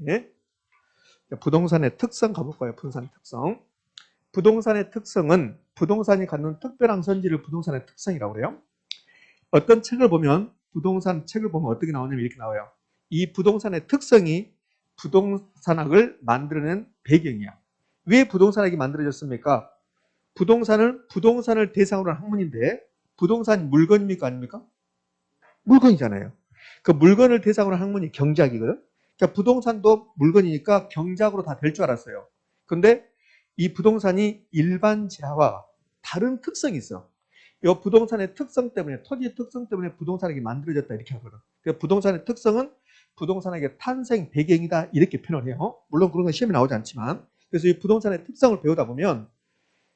예? 부동산의 특성 가볼까요? 부동산의 특성. 부동산의 특성은 부동산이 갖는 특별한 성질을 부동산의 특성이라고 그래요. 어떤 책을 보면 부동산 책을 보면 어떻게 나오냐면 이렇게 나와요. 이 부동산의 특성이 부동산학을 만들어낸 배경이야. 왜 부동산학이 만들어졌습니까? 부동산을 대상으로 한 학문인데 부동산이 물건입니까 아닙니까? 물건이잖아요. 그 물건을 대상으로 한 학문이 경제학이거든. 그러니까 부동산도 물건이니까 경제학으로 다 될 줄 알았어요. 근데 이 부동산이 일반 재화와 다른 특성이 있어. 이 부동산의 특성 때문에, 토지의 특성 때문에 부동산학이 만들어졌다 이렇게 하거든. 그러니까 부동산의 특성은 부동산학의 탄생 배경이다 이렇게 표현을 해요. 물론 그런 건 시험에 나오지 않지만. 그래서 이 부동산의 특성을 배우다 보면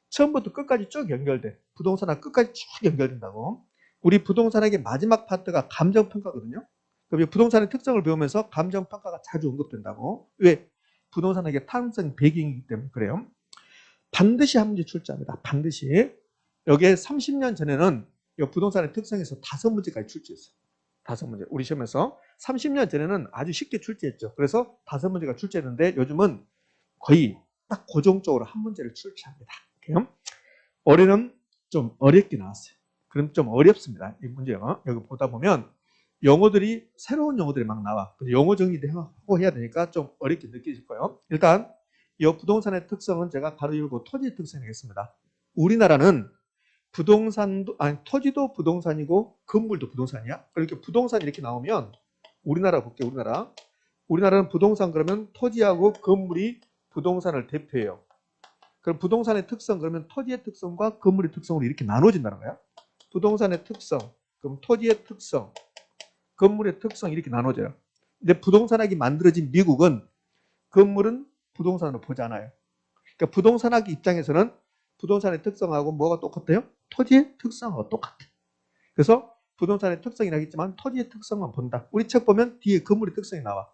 처음부터 끝까지 쭉 연결돼. 부동산학 끝까지 쭉 연결된다고. 우리 부동산학의 마지막 파트가 감정평가거든요. 그럼 이 부동산의 특성을 배우면서 감정평가가 자주 언급된다고. 왜? 부동산학의 탄생 배경이기 때문에 그래요. 반드시 한 문제 출제합니다. 반드시. 여기에 30년 전에는 이 부동산의 특성에서 5문제까지 출제했어요. 5문제. 우리 시험에서 30년 전에는 아주 쉽게 출제했죠. 그래서 5문제가 출제했는데 요즘은 거의 딱 고정적으로 한 문제를 출제합니다. 올해는 좀 어렵게 나왔어요. 그럼 좀 어렵습니다. 이 문제가. 여기 보다 보면 영어들이 새로운 영어들이 막 나와. 영어 정리도 하고 해야 되니까 좀 어렵게 느껴질 거예요. 일단 이 부동산의 특성은 제가 가로 열고 토지의 특성이겠습니다. 우리나라는 부동산도 아니 토지도 부동산이고 건물도 부동산이야. 그러니까 부동산 이렇게 나오면 우리나라 볼게요. 우리나라는 부동산 그러면 토지하고 건물이 부동산을 대표해요. 그럼 부동산의 특성 그러면 토지의 특성과 건물의 특성으로 이렇게 나눠진다는 거야. 부동산의 특성, 그럼 토지의 특성, 건물의 특성 이렇게 나눠져요. 근데 부동산학이 만들어진 미국은 건물은 부동산으로 보지 않아요. 그러니까 부동산학 입장에서는 부동산의 특성하고 뭐가 똑같아요? 토지의 특성하고 똑같아. 그래서 부동산의 특성이라 했지만 토지의 특성만 본다. 우리 책 보면 뒤에 건물의 특성이 나와.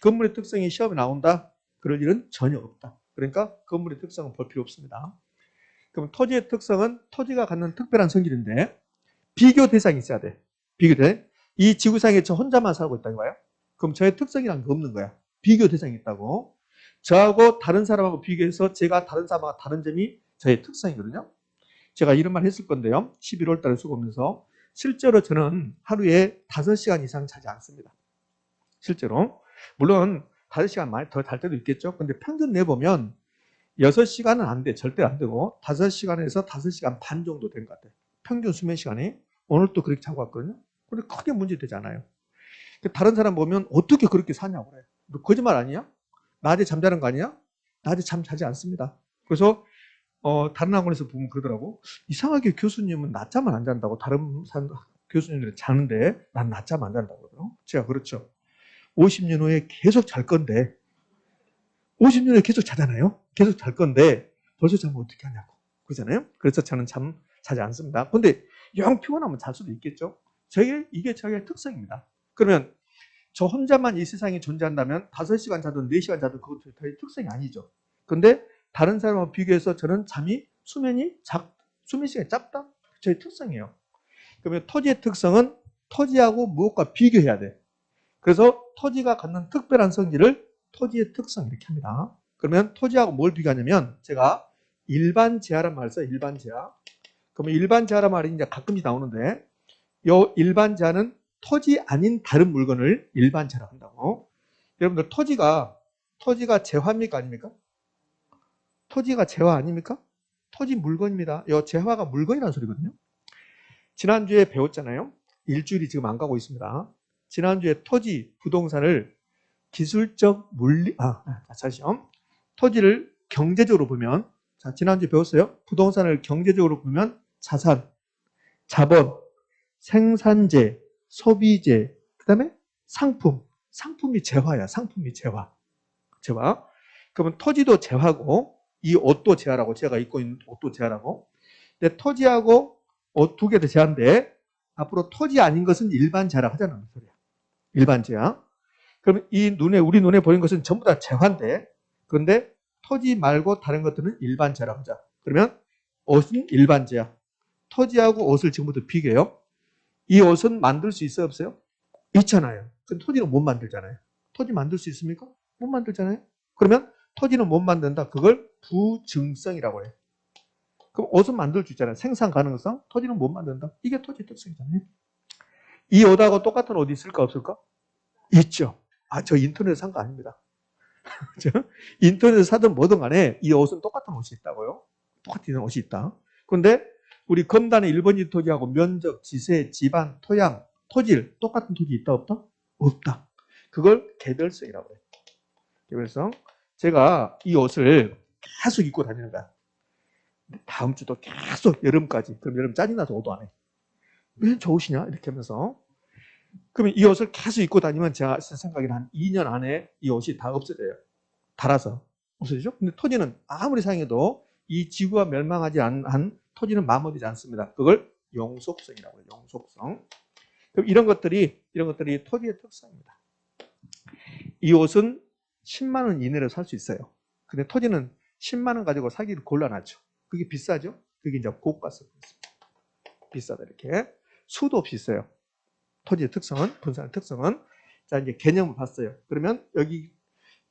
건물의 특성이 시험에 나온다? 그럴 일은 전혀 없다. 그러니까 건물의 특성은 볼 필요 없습니다. 그럼 토지의 특성은 토지가 갖는 특별한 성질인데 비교 대상이 있어야 돼. 비교대. 이 지구상에 저 혼자만 살고 있다는 거야. 그럼 저의 특성이란 게 없는 거야. 비교 대상이 있다고. 저하고 다른 사람하고 비교해서 제가 다른 사람하고 다른 점이 저의 특성이거든요. 제가 이런 말 했을 건데요. 11월 달에 수고하면서 실제로 저는 하루에 5시간 이상 자지 않습니다. 실제로. 물론 5시간 많이 더 잘 때도 있겠죠. 근데 평균 내보면 6시간은 안 돼. 절대 안 되고 5시간에서 5시간 반 정도 된 것 같아요. 평균 수면 시간이. 오늘 또 그렇게 자고 왔거든요. 근데 크게 문제 되지 않아요. 다른 사람 보면 어떻게 그렇게 사냐고 그래요. 너 거짓말 아니야? 낮에 잠자는 거 아니야? 낮에 잠 자지 않습니다. 그래서 다른 학원에서 보면 그러더라고. 이상하게 교수님은 낮잠을 안 잔다고. 다른 교수님들은 자는데 난 낮잠 안 잔다고 그러더라고. 제가 그렇죠. 50년 후에 계속 잘 건데 50년 후에 계속 자잖아요. 계속 잘 건데 벌써 자면 어떻게 하냐고. 그러잖아요. 그래서 저는 자지 않습니다. 근데 영 피곤하면 잘 수도 있겠죠. 이게 저의 특성입니다. 그러면 저 혼자만 이 세상에 존재한다면 5시간 자든 4시간 자든 그것도 저의 특성이 아니죠. 근데 다른 사람과 비교해서 저는 수면 시간이 짧다? 저의 특성이에요. 그러면 토지의 특성은 토지하고 무엇과 비교해야 돼. 그래서 토지가 갖는 특별한 성질을 토지의 특성 이렇게 합니다. 그러면 토지하고 뭘 비교하냐면 제가 일반 재화란 말을 써요. 일반 재화. 그러면 일반 재화란 말이 이제 가끔씩 나오는데 이 일반 재화는 토지 아닌 다른 물건을 일반 재화라고 한다고. 여러분들 토지가 재화입니까 아닙니까? 토지가 재화 아닙니까? 토지 물건입니다. 이 재화가 물건이라는 소리거든요. 지난주에 배웠잖아요. 일주일이 지금 안 가고 있습니다. 지난주에 토지, 부동산을 기술적 잠시요. 토지를 경제적으로 보면, 자, 지난주에 배웠어요. 부동산을 경제적으로 보면 자산, 자본, 생산재, 소비재, 그 다음에 상품이 재화야. 상품이 재화. 그러면 토지도 재화고 이 옷도 재화라고 제가 입고 있는 옷도 재화라고. 근데 토지하고 옷 두 개 다 재화인데 앞으로 토지 아닌 것은 일반 재화라고 하자는 소리야. 일반 재화. 그럼 우리 눈에 보이는 것은 전부 다 재화인데 그런데 토지 말고 다른 것들은 일반 재화라고 하자. 그러면 옷은 일반 재화. 토지하고 옷을 지금부터 비교해요. 이 옷은 만들 수 있어요 없어요? 있잖아요. 근데 토지는 못 만들잖아요. 토지 만들 수 있습니까? 못 만들잖아요. 그러면 토지는 못 만든다. 그걸 부증성이라고 해요. 그럼 옷은 만들 수 있잖아요. 생산 가능성, 토지는 못 만든다. 이게 토지 특성이잖아요. 이 옷하고 똑같은 옷이 있을까 없을까? 있죠. 아, 저 인터넷 산 거 아닙니다. 인터넷에서 사든 뭐든 간에 이 옷은 똑같은 옷이 있다고요. 똑같은 옷이 있다. 그런데 우리 검단의 1번지 토지하고 면적, 지세, 지반, 토양, 토질 똑같은 토지 있다 없다? 없다. 그걸 개별성이라고 해요. 개별성. 제가 이 옷을 계속 입고 다니는 거야. 다음 주도 계속 여름까지. 그럼 여름 짜증나서 옷도 안 해. 왜 저 옷이냐? 이렇게 하면서. 그러면 이 옷을 계속 입고 다니면 제가 생각에는 한 2년 안에 이 옷이 다 없어져요. 닳아서. 없어지죠? 근데 토지는 아무리 사용해도 이 지구가 멸망하지 않은 토지는 마모되지 않습니다. 그걸 용속성이라고 해요. 용속성. 그럼 이런 것들이 토지의 특성입니다. 이 옷은 10만 원 이내로 살 수 있어요. 근데 토지는 10만 원 가지고 사기를 곤란하죠. 그게 비싸죠? 그게 이제 고가성. 비싸다 이렇게. 수도 없이 있어요. 토지의 특성은, 분산의 특성은. 자, 이제 개념을 봤어요. 그러면 여기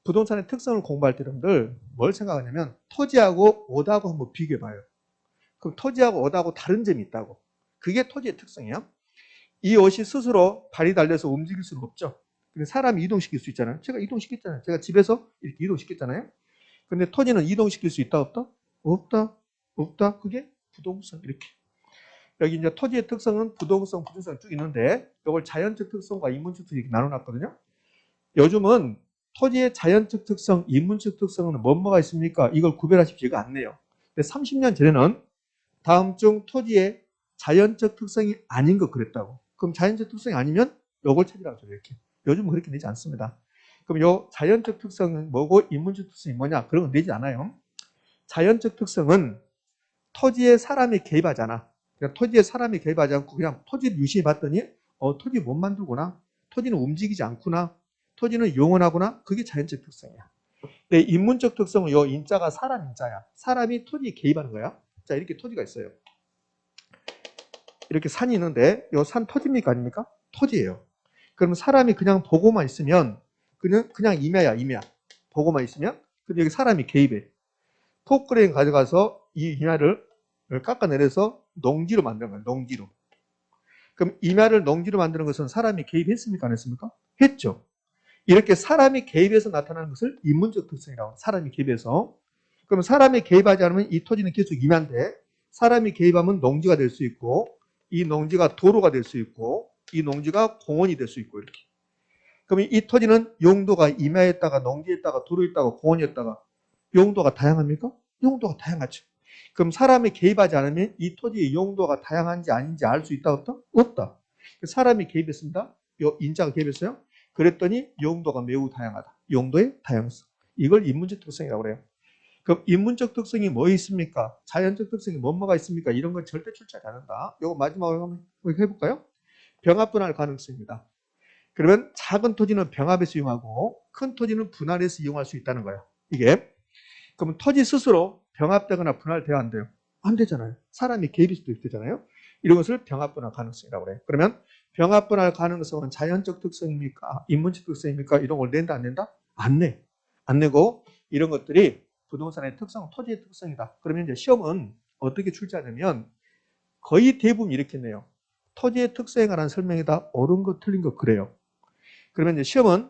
부동산의 특성을 공부할 때 여러분들 뭘 생각하냐면 토지하고 옷하고 한번 비교해봐요. 그럼 토지하고 옷하고 다른 점이 있다고. 그게 토지의 특성이에요. 이 옷이 스스로 발이 달려서 움직일 수는 없죠. 근데 사람이 이동시킬 수 있잖아요. 제가 이동시켰잖아요. 제가 집에서 이렇게 이동시켰잖아요. 근데 토지는 이동시킬 수 있다 없다? 없다. 없다. 그게 부동산 이렇게. 여기 이제 토지의 특성은 부동성, 부동산 쭉 있는데 이걸 자연적 특성과 인문적 특성 이렇게 나눠놨거든요. 요즘은 토지의 자연적 특성, 인문적 특성은 뭐가 있습니까? 이걸 구별하십시오. 이거 안 내요. 근데 30년 전에는 다음 중 토지의 자연적 특성이 아닌 거 그랬다고. 그럼 자연적 특성이 아니면 요걸 찾으라고 해요. 이렇게. 요즘은 그렇게 내지 않습니다. 그럼 요 자연적 특성은 뭐고 인문적 특성이 뭐냐? 그런 건 내지 않아요. 자연적 특성은 토지에 사람이 개입하잖아. 그러니까 토지에 사람이 개입하지 않고 그냥 토지를 유심히 봤더니 토지 못 만들구나. 토지는 움직이지 않구나. 토지는 영원하구나. 그게 자연적 특성이야. 근데 인문적 특성은 요 인자가 사람 인자야. 사람이 토지에 개입하는 거야. 자, 이렇게 토지가 있어요. 이렇게 산이 있는데 요 산 토지입니까 아닙니까? 토지예요. 그러면 사람이 그냥 보고만 있으면 그냥 임야야, 임야. 보고만 있으면 근데 여기 사람이 개입해. 포크레인 가져가서 이 임야를 깎아내려서 농지로 만드는 거예요. 농지로. 그럼 임야를 농지로 만드는 것은 사람이 개입했습니까? 안 했습니까? 했죠. 이렇게 사람이 개입해서 나타나는 것을 인문적 특성이라고 합니다. 사람이 개입해서. 그럼 사람이 개입하지 않으면 이 토지는 계속 임야인데 사람이 개입하면 농지가 될 수 있고 이 농지가 도로가 될 수 있고 이 농지가 공원이 될 수 있고 이렇게. 그러면 이 토지는 용도가 임야에다가 농지에다가 도로에다가 공원에다가 용도가 다양합니까? 용도가 다양하죠. 그럼 사람이 개입하지 않으면 이 토지의 용도가 다양한지 아닌지 알 수 있다 없다? 없다. 사람이 개입했습니다. 인자가 개입했어요. 그랬더니 용도가 매우 다양하다. 용도의 다양성. 이걸 인문적 특성이라고 그래요. 그럼 인문적 특성이 뭐 있습니까? 자연적 특성이 뭐가 있습니까? 이런 건 절대 출제하지 않는다. 이거 마지막으로 한번 해볼까요? 병합 분할 가능성입니다. 그러면 작은 토지는 병합해서 이용하고 큰 토지는 분할해서 이용할 수 있다는 거예요. 이게. 그러면 토지 스스로 병합되거나 분할돼야 안 돼요? 안 되잖아요. 사람이 개입일 수도 있잖아요. 이런 것을 병합 분할 가능성이라고 그래요. 그러면 병합 분할 가능성은 자연적 특성입니까? 인문적 특성입니까? 이런 걸 낸다 안 낸다? 안 내. 안 내고 이런 것들이 부동산의 특성, 토지의 특성이다. 그러면 이제 시험은 어떻게 출제하냐면 거의 대부분 이렇게 내요. 토지의 특성에 관한 설명이다. 옳은 거 틀린 거 그래요. 그러면 이제 시험은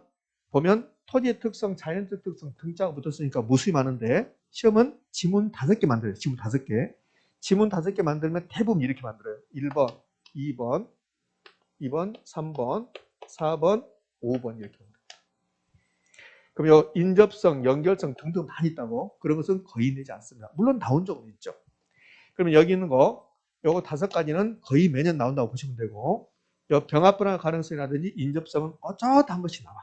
보면 토지의 특성, 자연적 특성 등자가 붙었으니까 무수히 많은데 시험은 지문 5개 만들어요. 지문 5개. 지문 5개 만들면 대부분 이렇게 만들어요. 1번, 2번, 3번, 4번, 5번 이렇게. 그럼 요 인접성, 연결성 등등 많이 있다고 그런 것은 거의 내지 않습니다. 물론 나온 적은 있죠. 그러면 여기 있는 거 요거 5가지는 거의 매년 나온다고 보시면 되고 요 병합 분할 가능성이라든지 인접성은 어쩌다 한 번씩 나와.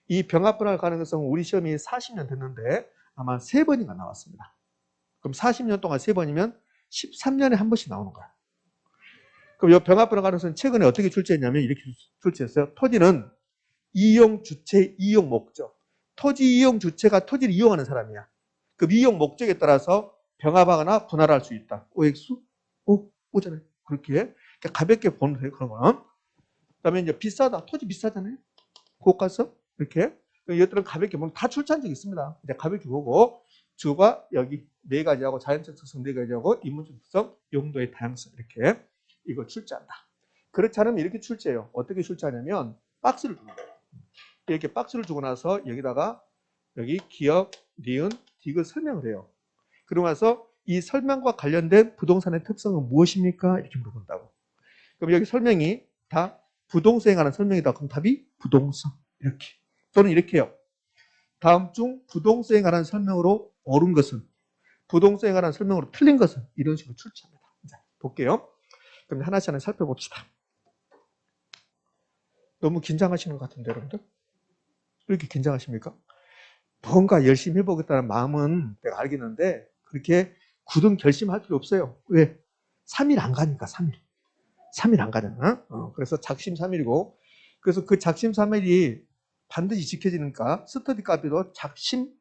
이 병합 분할 가능성은 우리 시험이 40년 됐는데 아마 3번인가 나왔습니다. 그럼 40년 동안 3번이면 13년에 한 번씩 나오는 거야. 그럼 이 병합 분할 가능성은 최근에 어떻게 출제했냐면 이렇게 출제했어요. 토지는 이용 주체, 이용 목적. 토지 이용 주체가 토지를 이용하는 사람이야. 그 이용 목적에 따라서 병합하거나 분할할 수 있다. OX? 오잖아요. 그렇게 그러니까 가볍게 보면 돼요. 그런 거는. 그다음에 이제 비싸다. 토지 비싸잖아요. 고가서 이렇게. 이것들은 가볍게 보면 다 출제한 적이 있습니다. 이제 가볍게 보고 주가 여기 네 가지하고 자연적 특성 네 가지하고 인문적 특성, 용도의 다양성 이렇게 이걸 출제한다. 그렇지 않으면 이렇게 출제해요. 어떻게 출제하냐면 박스를 주는 거예요. 이렇게 박스를 주고 나서 여기다가 여기 기억, 니은, 디귿 설명을 해요. 그러고 나서 이 설명과 관련된 부동산의 특성은 무엇입니까? 이렇게 물어본다고. 그럼 여기 설명이 다 부동성에 관한 설명이다. 그럼 답이 부동성 이렇게. 또는 이렇게 해요. 다음 중 부동성에 관한 설명으로 옳은 것은, 부동성에 관한 설명으로 틀린 것은 이런 식으로 출제합니다. 자, 볼게요. 그럼 하나씩 하나 살펴봅시다. 너무 긴장하시는 것 같은데 여러분들? 왜 이렇게 긴장하십니까? 뭔가 열심히 해보겠다는 마음은 내가 알겠는데 그렇게 굳은 결심할 필요 없어요. 왜? 3일 안 가니까 3일. 3일 안 가잖아. 그래서 작심 3일이고 그래서 그 작심 3일이 반드시 지켜지니까 스터디 카페도 작심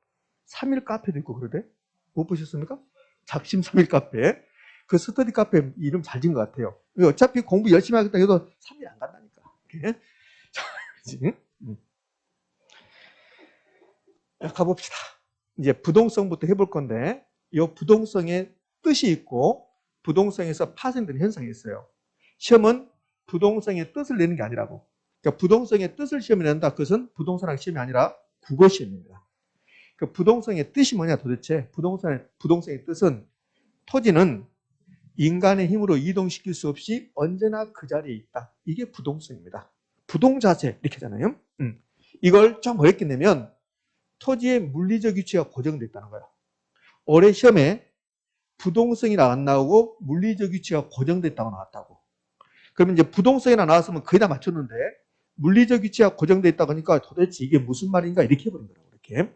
3일 카페도 있고 그러대. 못 보셨습니까? 작심 3일 카페. 그 스터디 카페 이름 잘 지은 것 같아요. 어차피 공부 열심히 하겠다 해도 3일 안 간다니까. 이렇게. 자, 그렇지? 가봅시다. 이제 부동성부터 해볼 건데 이 부동성의 뜻이 있고 부동성에서 파생되는 현상이 있어요. 시험은 부동성의 뜻을 내는 게 아니라고. 그러니까 부동성의 뜻을 시험에 낸다. 그것은 부동산학 시험이 아니라 국어 시험입니다. 그 부동성의 뜻이 뭐냐 도대체. 부동성의 뜻은 토지는 인간의 힘으로 이동시킬 수 없이 언제나 그 자리에 있다. 이게 부동성입니다. 부동자재 이렇게 하잖아요. 이걸 좀 어렵게 내면 토지의 물리적 위치가 고정되어 있다는 거야. 올해 시험에 부동성이 안 나오고 물리적 위치가 고정되어 있다고 나왔다고. 그러면 이제 부동성이나 나왔으면 거의 다 맞췄는데 물리적 위치가 고정되어 있다고 하니까 도대체 이게 무슨 말인가 이렇게 해버린 거라고. 이렇게.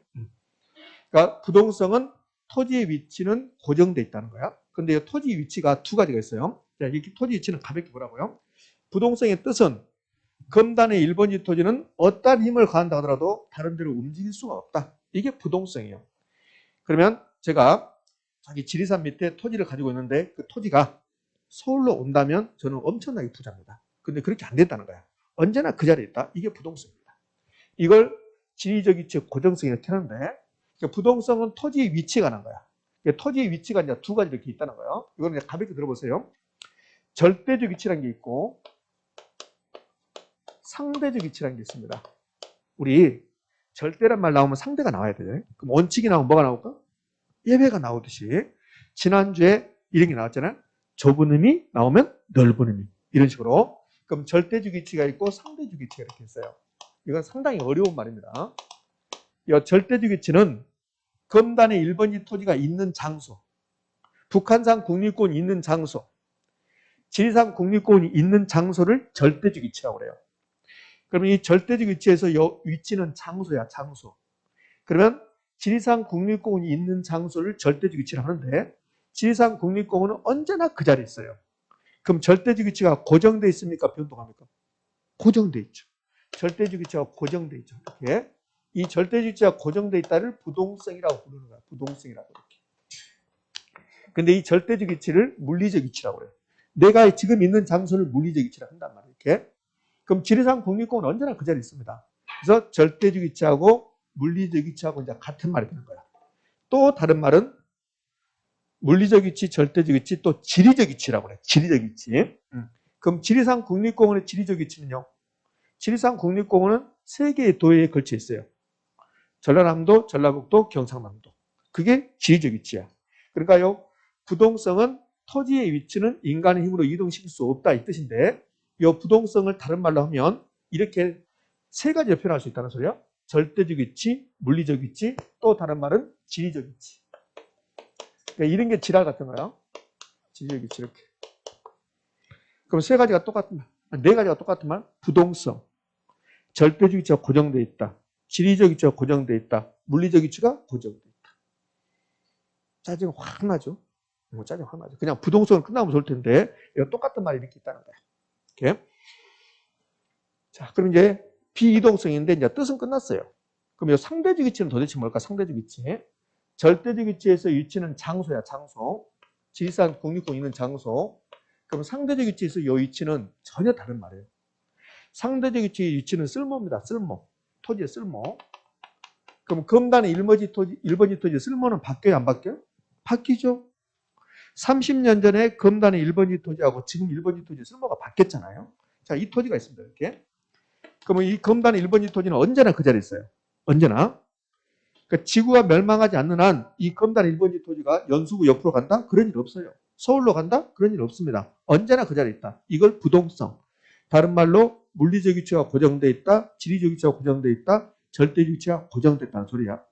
그러니까 부동성은 토지의 위치는 고정되어 있다는 거야. 근데 이 토지 위치가 두 가지가 있어요. 자, 이렇게 토지 위치는 가볍게 보라고요. 부동성의 뜻은 금단의 1번지 토지는 어떠한 힘을 가한다 하더라도 다른 데로 움직일 수가 없다. 이게 부동성이에요. 그러면 제가 자기 지리산 밑에 토지를 가지고 있는데 그 토지가 서울로 온다면 저는 엄청나게 부자입니다. 근데 그렇게 안 된다는 거야. 언제나 그 자리에 있다. 이게 부동성입니다. 이걸 지리적 위치 고정성 이렇게 하는데 그러니까 부동성은 토지의 위치에 관한 거야. 그러니까 토지의 위치가 이제 두 가지 이렇게 있다는 거예요. 이거는 그냥 가볍게 들어보세요. 절대적 위치라는 게 있고 상대적 위치라는 게 있습니다. 우리 절대란 말 나오면 상대가 나와야 돼. 그럼 원칙이 나오면 뭐가 나올까? 예외가 나오듯이 지난주에 이런 게 나왔잖아요. 좁은 의미 나오면 넓은 의미 이런 식으로. 그럼 절대적 위치가 있고 상대적 위치가 이렇게 있어요. 이건 상당히 어려운 말입니다. 이 절대적 위치는 금단의 1번지 토지가 있는 장소, 북한산 국립공원이 있는 장소, 지리산 국립공원이 있는 장소를 절대적 위치라고 그래요. 그러면 이 절대적 위치에서 이 위치는 장소야, 장소. 그러면 지리산 국립공원이 있는 장소를 절대적 위치를 하는데 지리산 국립공원은 언제나 그 자리에 있어요. 그럼 절대적 위치가 고정되어 있습니까? 변동합니까? 고정되어 있죠. 절대적 위치가 고정되어 있죠. 이렇게. 이 절대적 위치가 고정되어 있다를 부동성이라고 부르는 거야. 부동성이라고 이렇게. 근데 이 절대적 위치를 물리적 위치라고 해요. 내가 지금 있는 장소를 물리적 위치라고 한단 말이에요. 이렇게. 그럼 지리산 국립공원은 언제나 그 자리에 있습니다. 그래서 절대적 위치하고 물리적 위치하고 이제 같은 말이 되는 거야. 또 다른 말은 물리적 위치, 절대적 위치, 또 지리적 위치라고 그래. 지리적 위치. 그럼 지리산 국립공원의 지리적 위치는요? 지리산 국립공원은 3개의 도에 걸쳐 있어요. 전라남도, 전라북도, 경상남도. 그게 지리적 위치야. 그러니까요, 부동성은 토지의 위치는 인간의 힘으로 이동시킬 수 없다 이 뜻인데 이 부동성을 다른 말로 하면 이렇게 3가지로 표현할 수 있다는 소리야. 절대적 위치, 물리적 위치, 또 다른 말은 지리적 위치. 그러니까 이런 게 지랄 같은 거야. 지리적 위치 이렇게. 그럼 3가지가 똑같은 말, 4가지가 똑같은 말. 부동성, 절대적 위치가 고정되어 있다. 지리적 위치가 고정되어 있다. 물리적 위치가 고정되어 있다. 짜증 확 나죠? 짜증 확 나죠. 그냥 부동성은 끝나면 좋을 텐데 이거 똑같은 말이 이렇게 있다는 거야. 이렇게. 자, 그럼 이제 비이동성인데 이제 뜻은 끝났어요. 그럼 이 상대적 위치는 도대체 뭘까? 상대적 위치. 절대적 위치에서 위치는 장소야, 장소. 지리산 국립공원 있는 장소. 그럼 상대적 위치에서 이 위치는 전혀 다른 말이에요. 상대적 위치의 위치는 쓸모입니다. 쓸모. 토지의 쓸모. 그럼 검단의 1번지 토지 쓸모는 바뀌어요, 안 바뀌어요? 바뀌죠. 30년 전에 검단의 1번지 토지하고 지금 1번지 토지 쓸모가 바뀌었잖아요. 자, 이 토지가 있습니다. 이렇게. 그러면 이 검단의 1번지 토지는 언제나 그 자리에 있어요. 언제나. 그러니까 지구가 멸망하지 않는 한 이 검단의 1번지 토지가 연수구 옆으로 간다? 그런 일 없어요. 서울로 간다? 그런 일 없습니다. 언제나 그 자리에 있다. 이걸 부동성. 다른 말로 물리적 위치가 고정되어 있다. 지리적 위치가 고정되어 있다. 절대적 위치가 고정됐다는 소리야.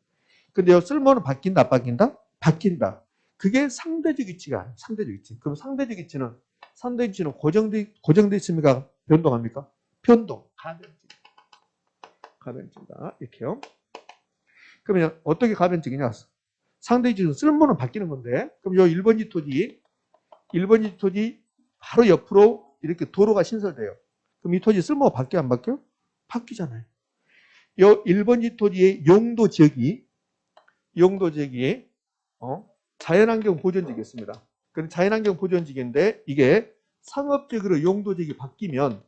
근데 쓸모는 바뀐다, 안 바뀐다? 바뀐다. 그게 상대적 위치가 아니에요. 상대적 위치. 그럼 상대적 위치는 고정되어 있습니까? 변동합니까? 변동. 가변적이다. 이렇게요. 그러면 어떻게 가변적이냐? 상대적 위치는 쓸모는 바뀌는 건데, 그럼 요 1번지 토지 바로 옆으로 이렇게 도로가 신설돼요. 그럼 이 토지 쓸모가 바뀌어, 안 바뀌어? 바뀌잖아요. 요 1번지 토지의 용도 지역이 자연환경 보존지역이었습니다. 그럼 자연환경 보존지역인데 이게 상업적으로 용도지역이 바뀌면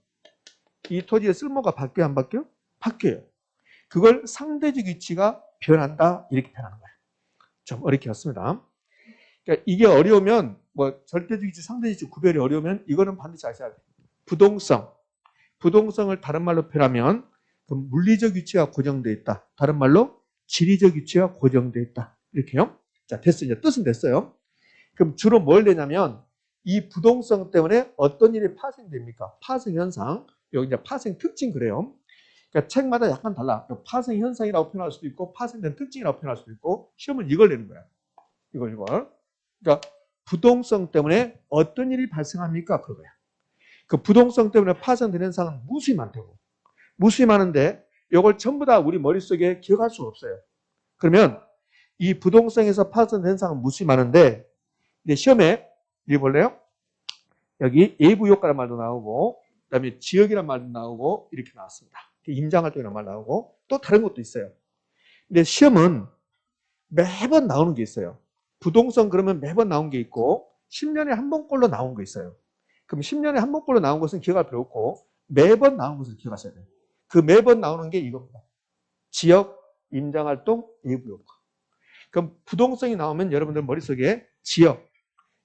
이 토지의 쓸모가 바뀌어, 안 바뀌어? 바뀌어요. 그걸 상대적 위치가 변한다, 이렇게 표현하는 거예요. 좀 어렵게 했습니다. 그러니까 이게 어려우면 뭐 절대적 위치, 상대적 위치 구별이 어려우면 이거는 반드시 아셔야 돼요. 부동성을 다른 말로 표현하면 그럼 물리적 위치가 고정되어 있다. 다른 말로 지리적 위치가 고정되어 있다. 이렇게요. 자, 됐어요. 이제 뜻은 됐어요. 그럼 주로 뭘 내냐면 이 부동성 때문에 어떤 일이 파생됩니까? 파생 현상. 여기 이제 파생 특징 그래요. 그러니까 책마다 약간 달라. 파생 현상이라고 표현할 수도 있고 파생된 특징이라고 표현할 수도 있고 시험은 이걸 내는 거야. 이걸. 그러니까 부동성 때문에 어떤 일이 발생합니까? 그거야. 그 부동성 때문에 파생되는 현상은 무수히 많다고. 무수히 많은데 이걸 전부 다 우리 머릿속에 기억할 수가 없어요. 그러면 이 부동성에서 파생된 현상은 무수히 많은데 이제 시험에 여기 볼래요? 여기 예부 효과란 말도 나오고 그다음에 지역이란 말도 나오고 이렇게 나왔습니다. 임장활동이란 말 나오고 또 다른 것도 있어요. 근데 시험은 매번 나오는 게 있어요. 부동성 그러면 매번 나온 게 있고 10년에 한 번꼴로 나온 거 있어요. 그럼 10년에 한 번꼴로 나온 것은 기억할 필요 없고 매번 나온 것을 기억하셔야 돼요. 그 매번 나오는 게 이겁니다. 지역, 임장활동, 예부효과. 그럼 부동성이 나오면 여러분들 머릿속에 지역,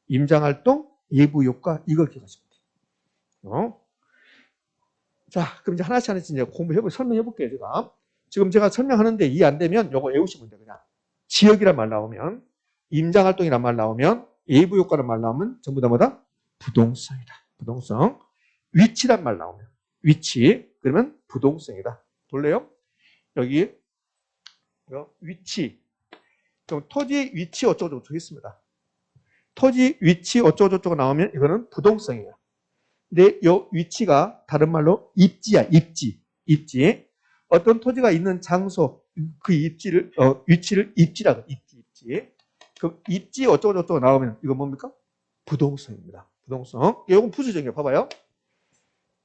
임장활동, 예부효과 이걸 기억하시면 돼요. 자, 그럼 이제 하나씩 이제 설명해 볼게요. 지금 제가 설명하는데 이해 안 되면 요거 외우시면 돼요. 그냥 지역이란 말 나오면, 임장활동이란 말 나오면, 예부효과란 말 나오면 전부 다 뭐다? 부동성이다. 부동성. 위치란 말 나오면 위치 그러면 부동성이다. 볼래요? 여기 위치. 그럼 토지 위치 어쩌고저쩌고 있습니다. 토지 위치 어쩌고저쩌고 나오면 이거는 부동성이에요. 근데 이 위치가 다른 말로 입지야. 입지. 어떤 토지가 있는 장소 그 입지를 위치를 입지라고. 입지. 그럼 입지 어쩌고저쩌고 나오면 이거 뭡니까? 부동성입니다. 부동성. 이건 부수적이에요. 봐봐요.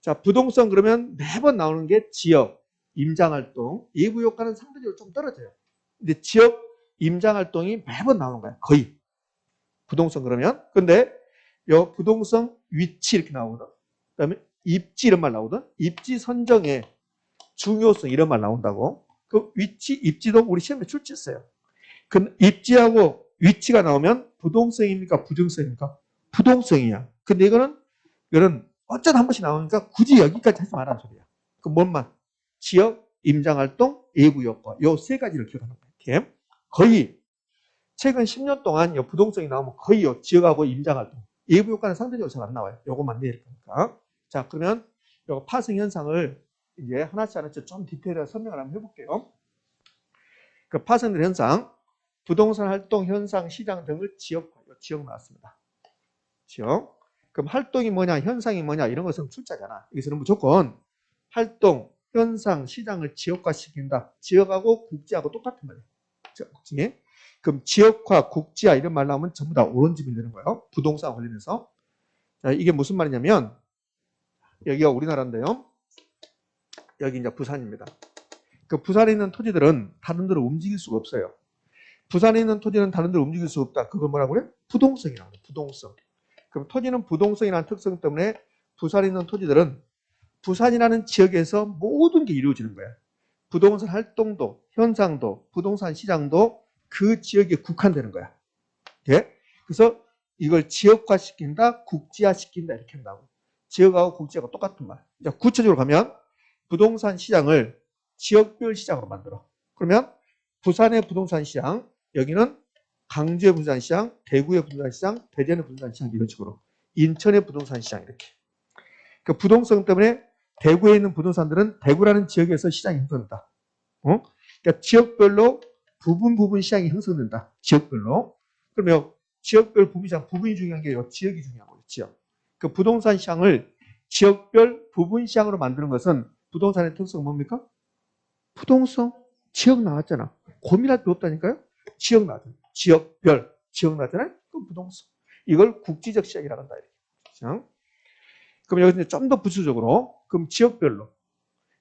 자, 부동성 그러면 매번 나오는 게 지역, 임장활동, 예부효과는 상대적으로 좀 떨어져요. 근데 지역, 임장활동이 매번 나오는 거야. 거의. 부동성 그러면. 근데 요 부동성 위치 이렇게 나오거든. 그다음에 입지 이런 말 나오거든. 입지 선정의 중요성 이런 말 나온다고. 그 위치, 입지도 우리 시험에 출제했어요. 그 입지하고 위치가 나오면 부동성입니까? 부정성입니까? 부동성이야. 근데 이거는 어쩌다 한 번씩 나오니까 굳이 여기까지 하지 말라는 소리야. 그 뭔 말? 지역, 임장활동, 예부효과. 요 세 가지를 기억하는 거야. 이렇게. 거의 최근 10년 동안 요 부동성이 나오면 거의 요 지역하고 임장활동. 예부효과는 상대적으로 잘 안 나와요. 요것만 내릴 거니까. 자, 그러면 요 파생 현상을 이제 하나씩 좀 디테일하게 설명을 한번 해볼게요. 그 파생된 현상, 부동산 활동, 현상, 시장 등을 지역 나왔습니다. 지역. 그럼 활동이 뭐냐, 현상이 뭐냐 이런 것은 숫자잖아. 여기서는 무조건 활동, 현상, 시장을 지역화시킨다. 지역하고 국지하고 똑같은 거예요. 국지. 그럼 지역화, 국지화 이런 말 나오면 전부 다 오론지밀 되는 거예요. 부동산 관련해서. 자, 이게 무슨 말이냐면 여기가 우리나라인데요. 여기 이제 부산입니다. 그 부산에 있는 토지들은 다른 데로 움직일 수가 없어요. 부산에 있는 토지는 다른 데로 움직일 수 없다. 그걸 뭐라고 그래? 부동성이라고 그래. 부동성. 그럼 토지는 부동성이라는 특성 때문에 부산에 있는 토지들은 부산이라는 지역에서 모든 게 이루어지는 거야. 부동산 활동도, 현상도, 부동산 시장도 그 지역에 국한되는 거야. 예? 그래서 이걸 지역화시킨다, 국지화시킨다 이렇게 한다고. 지역하고 국지하고 똑같은 말. 자, 구체적으로 가면 부동산 시장을 지역별 시장으로 만들어. 그러면 부산의 부동산 시장, 여기는 강주의 부동산 시장, 대구의 부동산 시장, 대전의 부동산 시장 이런 식으로. 인천의 부동산 시장 이렇게. 그 부동성 때문에 대구에 있는 부동산들은 대구라는 지역에서 시장이 형성된다. 그러니까 지역별로 부분 시장이 형성된다. 지역별로. 그러면 지역별 부분이 중요한 게 아니라 지역이 중요한 거죠. 지역. 그 부동산 시장을 지역별 부분 시장으로 만드는 것은 부동산의 특성은 뭡니까? 부동성. 지역 나왔잖아. 고민할 필요 없다니까요. 지역 나왔잖아. 지역별. 지역 나왔잖아요. 그럼 부동성. 이걸 국지적 시장이라고 한다. 이렇게. 그럼 여기서 좀 더 부수적으로, 그럼 지역별로.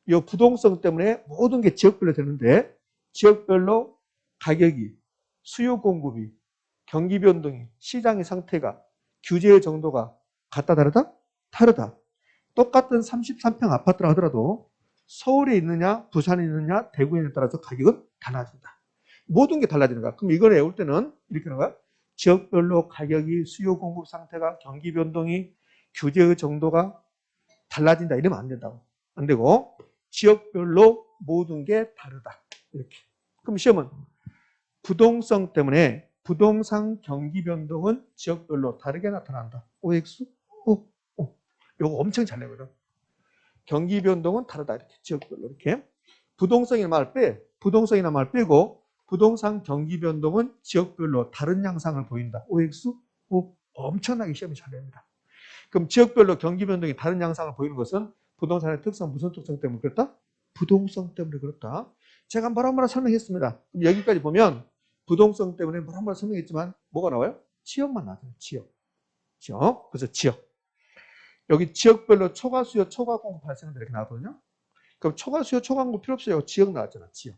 이 부동성 때문에 모든 게 지역별로 되는데, 지역별로 가격이, 수요 공급이, 경기 변동이, 시장의 상태가, 규제의 정도가 같다 다르다? 다르다. 똑같은 33평 아파트라 하더라도 서울에 있느냐, 부산에 있느냐, 대구에 있느냐에 따라서 가격은 달라진다. 모든 게 달라지는 거야. 그럼 이걸 외울 때는 이렇게 하는 거야. 지역별로 가격이, 수요 공급 상태가, 경기 변동이, 규제의 정도가 달라진다. 이러면 안 된다고. 안 되고 지역별로 모든 게 다르다. 이렇게. 그럼 시험은 부동성 때문에 부동산 경기 변동은 지역별로 다르게 나타난다. OX? 요거 엄청 잘 내거든. 경기 변동은 다르다. 이렇게 지역별로 이렇게. 부동성이나 말 빼고 부동산 경기 변동은 지역별로 다른 양상을 보인다. OX? 엄청나게 시험이 잘 냅니다. 그럼 지역별로 경기 변동이 다른 양상을 보이는 것은 부동산의 특성, 무슨 특성 때문에 그렇다? 부동성 때문에 그렇다. 제가 뭐라 설명했습니다. 그럼 여기까지 보면 부동성 때문에 뭐라 설명했지만 뭐가 나와요? 지역만 나와요. 지역. 그래서 지역. 여기 지역별로 초과 수요, 초과 공급 발생한다 이렇게 나왔거든요. 그럼 초과 수요, 초과 공급 필요 없어요. 지역 나왔잖아. 지역.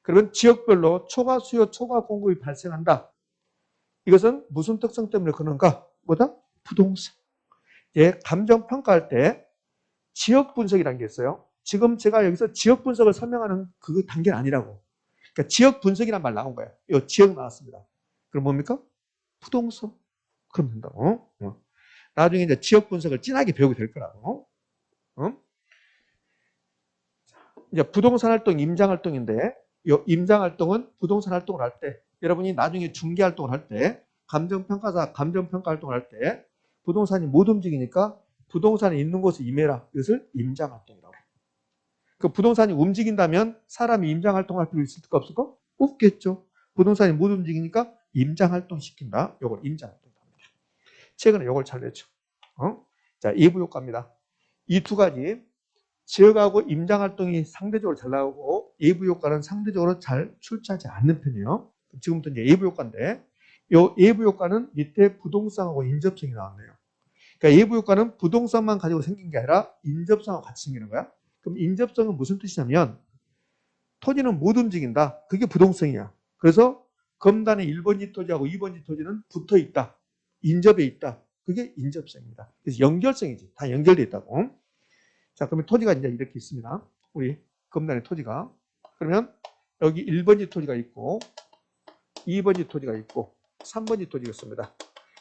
그러면 지역별로 초과 수요, 초과 공급이 발생한다. 이것은 무슨 특성 때문에 그런가? 뭐다? 부동산. 예, 감정 평가할 때 지역 분석이라는 게 있어요. 지금 제가 여기서 지역 분석을 설명하는 그 단계는 아니라고. 그러니까 지역 분석이란 말 나온 거예요. 이 지역 나왔습니다. 그럼 뭡니까? 부동산. 그럼 된다고. 나중에 이제 지역 분석을 진하게 배우게 될 거라고. 이제 부동산 활동, 임장 활동인데, 이 임장 활동은 부동산 활동을 할 때, 여러분이 나중에 중개 활동을 할 때, 감정평가사, 감정평가 활동을 할 때, 부동산이 못 움직이니까 부동산에 있는 곳에 임해라. 이것을 임장 활동이라고. 그 부동산이 움직인다면 사람이 임장 활동할 필요 있을까 없을까? 없겠죠. 부동산이 못 움직이니까 임장 활동 시킨다. 이걸 임장 활동이라고 합니다. 최근에 이걸 잘 냈죠. 자, 2부 효과입니다. 이 두 가지. 지역하고 임장 활동이 상대적으로 잘 나오고 예부 효과는 상대적으로 잘 출제하지 않는 편이에요. 지금부터 이제 예부 효과인데 이 예부 효과는 밑에 부동산하고 인접성이 나왔네요. 그러니까 예부 효과는 부동산만 가지고 생긴 게 아니라 인접성하고 같이 생기는 거야. 그럼 인접성은 무슨 뜻이냐면 토지는 못 움직인다. 그게 부동성이야. 그래서 검단의 1번지 토지하고 2번지 토지는 붙어 있다. 인접해 있다. 그게 인접성입니다. 그래서 연결성이지. 다 연결돼 있다고. 자, 그러면 토지가 이제 이렇게 있습니다. 우리 검단의 토지가. 그러면 여기 1번지 토지가 있고 2번지 토지가 있고 3번지 토지가 있습니다.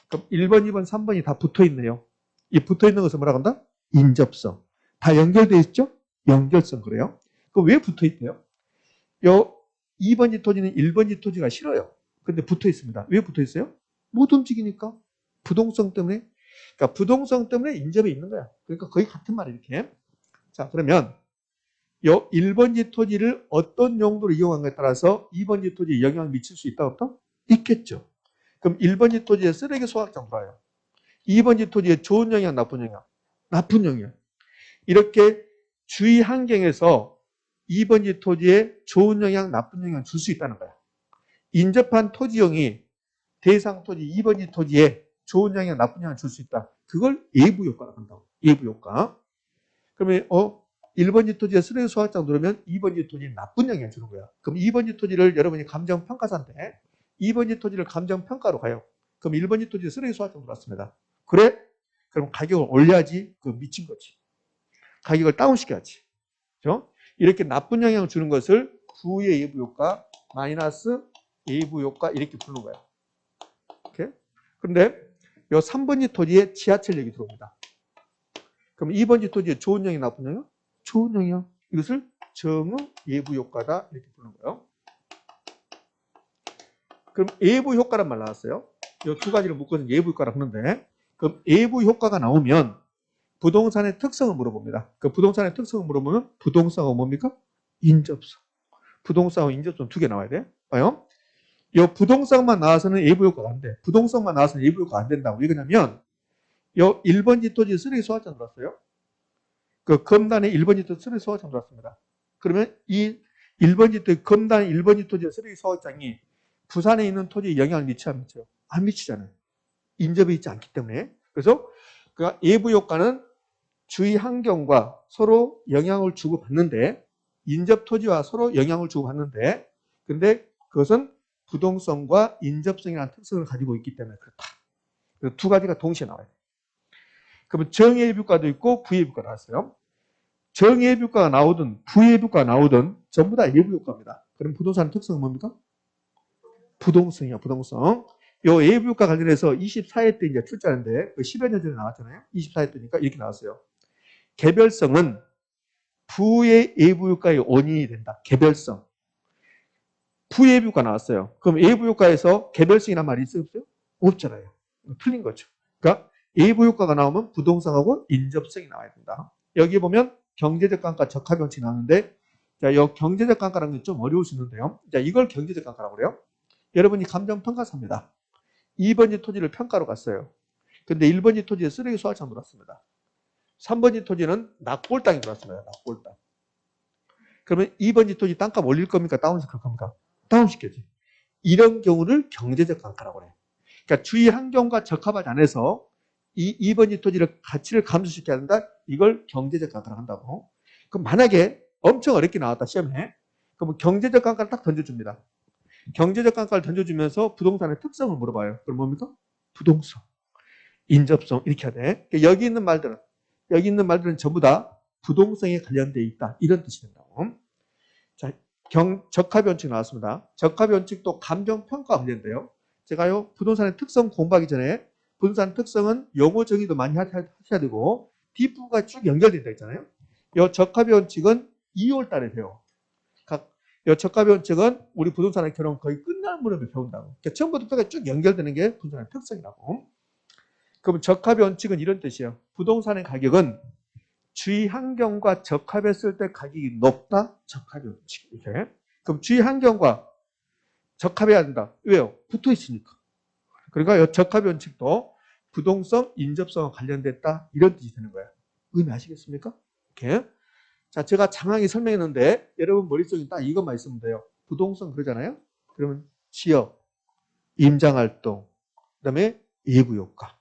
그럼 1번, 2번, 3번이 다 붙어 있네요. 이 붙어 있는 것을 뭐라고 한다? 인접성. 다 연결되어 있죠? 연결성 그래요. 그럼 왜 붙어 있대요? 요 2번지 토지는 1번지 토지가 싫어요. 근데 붙어 있습니다. 왜 붙어 있어요? 못 움직이니까. 부동성 때문에. 그러니까 부동성 때문에 인접해 있는 거야. 그러니까 거의 같은 말이 이렇게. 자, 그러면 요 1번지 토지를 어떤 용도로 이용한가에 따라서 2번지 토지에 영향을 미칠 수 있다 없다? 있겠죠. 그럼 1번지 토지에 쓰레기 소각장 봐요. 2번지 토지에 좋은 영향, 나쁜 영향? 나쁜 영향. 이렇게 주의 환경에서 2번지 토지에 좋은 영향, 나쁜 영향을 줄 수 있다는 거야. 인접한 토지용이 대상 토지 2번지 토지에 좋은 영향, 나쁜 영향을 줄 수 있다. 그걸 예부 효과라고 한다고. 예부 효과. 그러면 1번지 토지에 쓰레기 소각장 누르면 2번지 토지에 나쁜 영향을 주는 거야. 그럼 2번지 토지를 여러분이 감정평가사인데 2번지 토지를 감정평가로 가요. 그럼 1번지 토지에 쓰레기 소각장 들어왔습니다. 그래? 그럼 가격을 올려야지 그 미친 거지. 가격을 다운시켜야지. 그렇죠? 이렇게 나쁜 영향을 주는 것을 부의 예부 효과 마이너스 예부 효과 이렇게 부르는 거예요. 이렇게. 그런데 이 3번지 토지에 지하철역이 들어옵니다. 그럼 2번지 토지에 좋은 영향, 나쁜 영향? 좋은 영향. 이것을 정의 예부 효과다 이렇게 부르는 거예요. 그럼 예부 효과란 말 나왔어요. 이 두 가지를 묶어서 예부 효과라고 하는데, 그럼 예부 효과가 나오면 부동산의 특성을 물어봅니다. 그 부동산의 특성을 물어보면 부동산은 뭡니까? 인접성. 부동산과 인접성 두 개 나와야 돼. 봐요. 이 부동산만 나와서는 예부 효과가 안 돼. 부동산만 나와서는 예부 효과가 안 된다고. 왜 그러냐면 이 1번지 토지 쓰레기 소화장 들어왔어요. 그 검단에 1번지 토지 쓰레기 소화장 들어왔습니다. 그러면 이 1번지 토지, 검단 1번지 토지 쓰레기 소화장이 부산에 있는 토지에 영향을 미치지 안 미쳐요? 안 미치잖아요. 인접이 있지 않기 때문에. 그래서 그 예부 효과는 주위 환경과 서로 영향을 주고받는데, 인접 토지와 서로 영향을 주고받는데, 근데 그것은 부동성과 인접성이라는 특성을 가지고 있기 때문에 그렇다. 두 가지가 동시에 나와요. 그러면 정예비효과도 있고 부예비효과가 나왔어요. 정예비효과가 나오든 부예비효과가 나오든 전부 다 예부효과입니다. 그럼 부동산 특성은 뭡니까? 부동성이야, 부동성. 요 예부효과 관련해서 24회 때 이제 출제하는데, 그 10여 년 전에 나왔잖아요. 24회 때니까 이렇게 나왔어요. 개별성은 부의 예부효과의 원인이 된다. 개별성. 부예부효과 나왔어요. 그럼 예부효과에서 개별성이란 말이 있어요? 없어요? 없잖아요. 틀린 거죠. 그러니까 예부효과가 나오면 부동산하고 인접성이 나와야 된다. 여기 보면 경제적 감가 적합형식 나오는데, 자, 이 경제적 감가라는 게 좀 어려울 수 있는데요. 자, 이걸 경제적 감가라고 그래요. 여러분이 감정평가사입니다. 2번지 토지를 평가로 갔어요. 근데 1번지 토지에 쓰레기 소화장 들어왔습니다. 3번지 토지는 낙골 땅이 들어왔습니다. 낙골 땅. 그러면 2번지 토지 땅값 올릴 겁니까? 다운시킬 겁니까? 다운시켜지. 이런 경우를 경제적 감가라고 해요. 그러니까 주위 환경과 적합하지 않아서 이 2번지 토지를 가치를 감소시켜야 한다. 이걸 경제적 감가라고 한다고. 그럼 만약에 엄청 어렵게 나왔다 시험에, 그러면 경제적 감가를 딱 던져줍니다. 경제적 감가를 던져주면서 부동산의 특성을 물어봐요. 그럼 뭡니까? 부동성, 인접성 이렇게 해야 돼. 그러니까 여기 있는 말들은 전부 다 부동성에 관련되어 있다. 이런 뜻이 된다고. 자, 적합원칙 나왔습니다. 적합원칙도 감정평가 문제인데요. 제가요, 부동산의 특성 공부하기 전에 부동산 특성은 용어 정의도 많이 하셔야 되고 뒷부분과 쭉 연결된다 했잖아요. 이 적합원칙은 2월 달에 배워. 이 적합원칙은 우리 부동산의 결혼 거의 끝날 무렵에 배운다고. 그러니까 처음부터 끝까지 쭉 연결되는 게 부동산의 특성이라고. 그럼 적합원칙은 이런 뜻이에요. 부동산의 가격은 주위 환경과 적합했을 때 가격이 높다? 적합원칙. 이렇게. 그럼 주위 환경과 적합해야 된다. 왜요? 붙어 있으니까. 그러니까 이 적합원칙도 부동성, 인접성과 관련됐다. 이런 뜻이 되는 거예요. 의미하시겠습니까? 이렇게. 자, 제가 장황히 설명했는데 여러분 머릿속에 딱 이것만 있으면 돼요. 부동성 그러잖아요. 그러면 지역, 임장활동, 그 다음에 예부효과.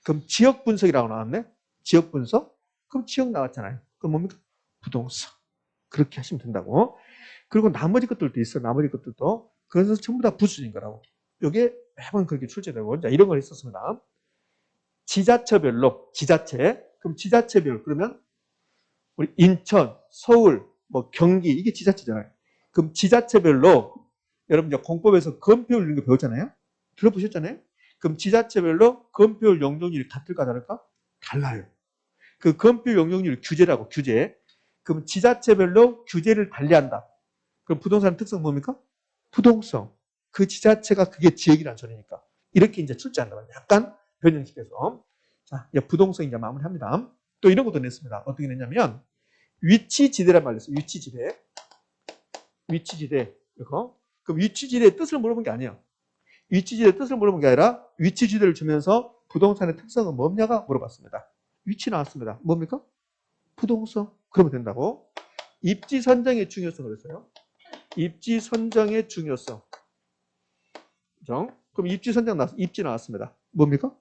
그럼 지역 분석이라고 나왔네. 지역 분석? 그럼 지역 나왔잖아요. 그럼 뭡니까? 부동산. 그렇게 하시면 된다고. 그리고 나머지 것들도 있어. 나머지 것들도. 그것은 전부 다 부수인 거라고. 이게 매번 그렇게 출제되고. 자, 이런 걸 했었습니다. 지자체별로, 지자체. 그럼 지자체별. 그러면 우리 인천, 서울, 뭐 경기, 이게 지자체잖아요. 그럼 지자체별로 여러분 이제 공법에서 건폐율 이런 거 배웠잖아요. 들어보셨잖아요. 그럼 지자체별로 건폐율 용적률이 같을까 다를까? 달라요. 그 건폐율 용적률 규제라고, 규제. 그럼 지자체별로 규제를 달리한다. 그럼 부동산 특성 뭡니까? 부동성. 그 지자체가 그게 지역이란 소리니까. 이렇게 이제 출제한다. 약간 변형시켜서. 자, 이제 부동성 이제 마무리합니다. 또 이런 것도 냈습니다. 어떻게 냈냐면, 위치지대란 말이 있어요. 위치지대. 위치지대. 이거. 그럼 위치지대의 뜻을 물어본 게 아니에요. 위치지대의 뜻을 물어본 게 아니라 위치지대를 주면서 부동산의 특성은 뭐냐가 물어봤습니다. 위치 나왔습니다. 뭡니까? 부동성. 그러면 된다고. 입지 선정의 중요성을 했어요. 입지 선정의 중요성. 그죠? 그럼 입지 선정 나왔, 입지 나왔습니다. 뭡니까?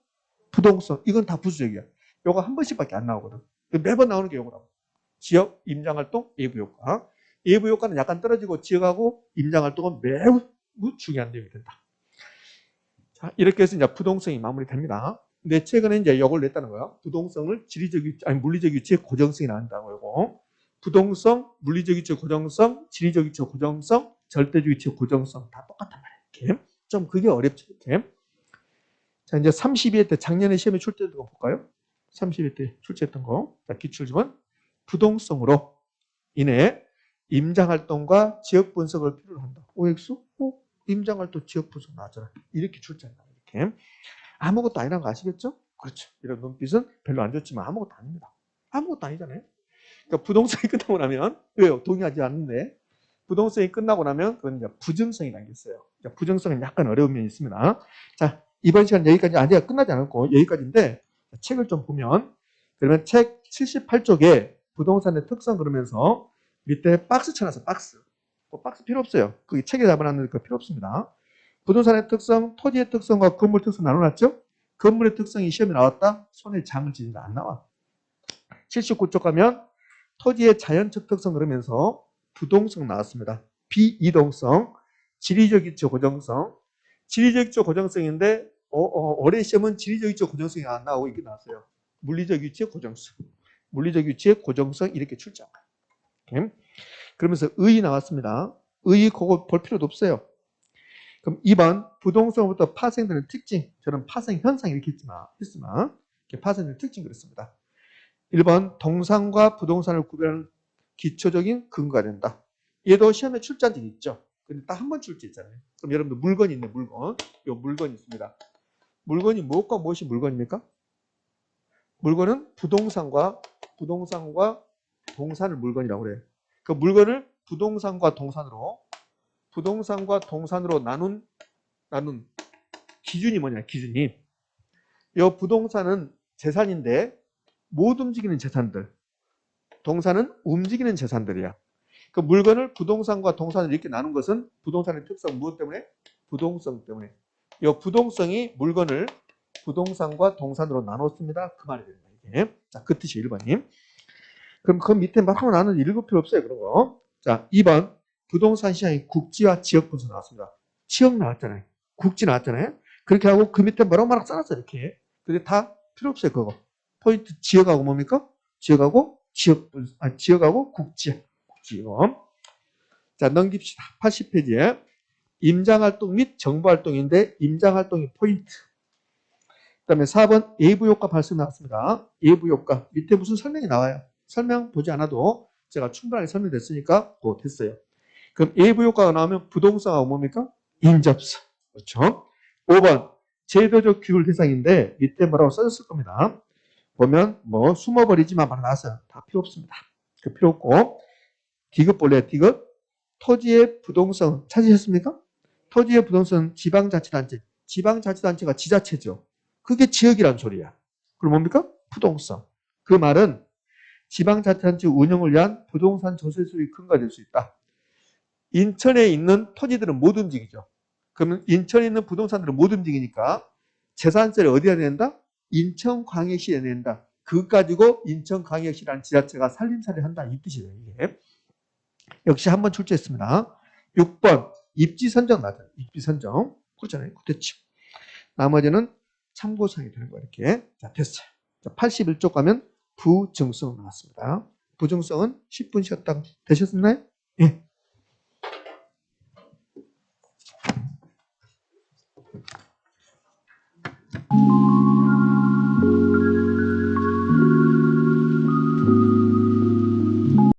부동성. 이건 다 부수적이야. 요거 한 번씩밖에 안 나오거든. 매번 나오는 게 요거라고. 지역, 임장활동, 예부효과. 예부효과는 약간 떨어지고 지역하고 임장활동은 매우 중요한 내용이 된다. 자, 이렇게 해서 이제 부동성이 마무리됩니다. 근데 최근에 이제 이걸 냈다는 거예요. 부동성을 지리적 위치, 아니 물리적 위치의 고정성이 나온다고. 요거. 부동성, 물리적 위치의 고정성, 지리적 위치의 고정성, 절대적 위치의 고정성 다 똑같단 말이에요. 이렇게. 좀 그게 어렵죠. 이렇게. 자, 이제 32회 때 작년에 시험에 출제했던 거 볼까요? 32회 때 출제했던 거. 자, 기출지문. 부동성으로 인해 임장활동과 지역분석을 필요로 한다. OX? 임장활동 지역분석 나왔잖아. 이렇게 출제한다. 이렇게. 아무것도 아니라는 거 아시겠죠? 그렇죠. 이런 눈빛은 별로 안 좋지만 아무것도 아닙니다. 아무것도 아니잖아요. 그러니까 부동성이 끝나고 나면, 왜요? 동의하지 않는데. 부동성이 끝나고 나면 그건 이제 부정성이 남겼어요. 부정성은 약간 어려운 면이 있습니다. 자, 이번 시간 여기까지, 아직 끝나지 않았고 여기까지인데, 책을 좀 보면, 그러면 책 78쪽에 부동산의 특성 그러면서 밑에 박스 쳐놨어, 박스. 박스 필요 없어요. 그 책에 잡아놨는 거 필요 없습니다. 부동산의 특성, 토지의 특성과 건물 특성 나눠놨죠? 건물의 특성이 시험에 나왔다? 손에 장을 지진다. 안 나와. 79쪽 가면 토지의 자연적 특성 그러면서 부동성 나왔습니다. 비이동성, 지리적 위치 고정성. 지리적 위치 고정성인데 올해 시험은 지리적 위치 고정성이 안 나오고 이게 나왔어요. 물리적 위치의 고정성. 물리적 위치의 고정성 이렇게 출제한 거예요. 그러면서 의 나왔습니다. 의 그거 볼 필요도 없어요. 그럼 2번 부동성부터 파생되는 특징. 저는 파생 현상 이렇게 했지만 파생되는 특징 그랬습니다. 1번 동산과 부동산을 구별하는 기초적인 근거가 된다. 얘도 시험에 출제한 적이 있죠. 근데 딱 한 번 출제했잖아요. 그럼 여러분들 물건이 있네, 물건. 요 물건이 있습니다. 물건이 무엇과 무엇이 물건입니까? 물건은 부동산과 동산을 물건이라고 그래요. 그 물건을 부동산과 동산으로 나눈 기준이 뭐냐, 기준이. 요 부동산은 재산인데 못 움직이는 재산들. 동산은 움직이는 재산들이야. 그 물건을 부동산과 동산을 이렇게 나눈 것은 부동산의 특성 무엇 때문에? 부동성 때문에. 이 부동성이 물건을 부동산과 동산으로 나눴습니다. 그 말이 됩니다. 이게. 자, 그 뜻이 1번님. 그럼 그 밑에 막 하고 나는 읽을 필요 없어요. 그런 거. 자, 2번. 부동산 시장의 국지와 지역 분석 나왔습니다. 지역 나왔잖아요. 국지 나왔잖아요. 그렇게 하고 그 밑에 뭐라고 써놨어요. 이렇게. 근데 다 필요 없어요. 그거. 포인트 지역하고 뭡니까? 지역하고 국지. 이거. 자, 넘깁시다. 80페이지에 임장활동 및 정보활동인데 임장활동이 포인트. 그 다음에 4번 예부효과 발생 나왔습니다. 예부효과. 밑에 무슨 설명이 나와요. 설명 보지 않아도 제가 충분하게 설명됐으니까 또 됐어요. 그럼 예부효과가 나오면 부동산하고 뭡니까? 인접성. 그렇죠. 5번 제도적 규율 대상인데 밑에 뭐라고 써졌을 겁니다. 보면 뭐 숨어버리지만 바로 나왔어요. 다 필요 없습니다. 그 필요 없고 디귿 볼래요. 디귿. 토지의 부동성 찾으셨습니까? 토지의 부동성 지방자치단체. 지방자치단체가 지자체죠. 그게 지역이란 소리야. 그럼 뭡니까? 부동성. 그 말은 지방자치단체 운영을 위한 부동산 조세 수익이 근거가 될 수 있다. 인천에 있는 토지들은 못 움직이죠. 그러면 인천에 있는 부동산들은 못 움직이니까 재산세를 어디에 낸다? 인천광역시에 낸다. 그것 가지고 인천광역시라는 지자체가 살림살이를 한다. 이 뜻이에요. 이게. 역시 한번 출제했습니다. 6번 입지 선정 나죠. 입지 선정. 그렇잖아요. 됐죠. 나머지는 참고사항이 되는 거예요. 이렇게. 자, 됐어요. 자, 81쪽 가면 부정성 나왔습니다. 부정성은 10분 쉬었다 되셨나요? 예.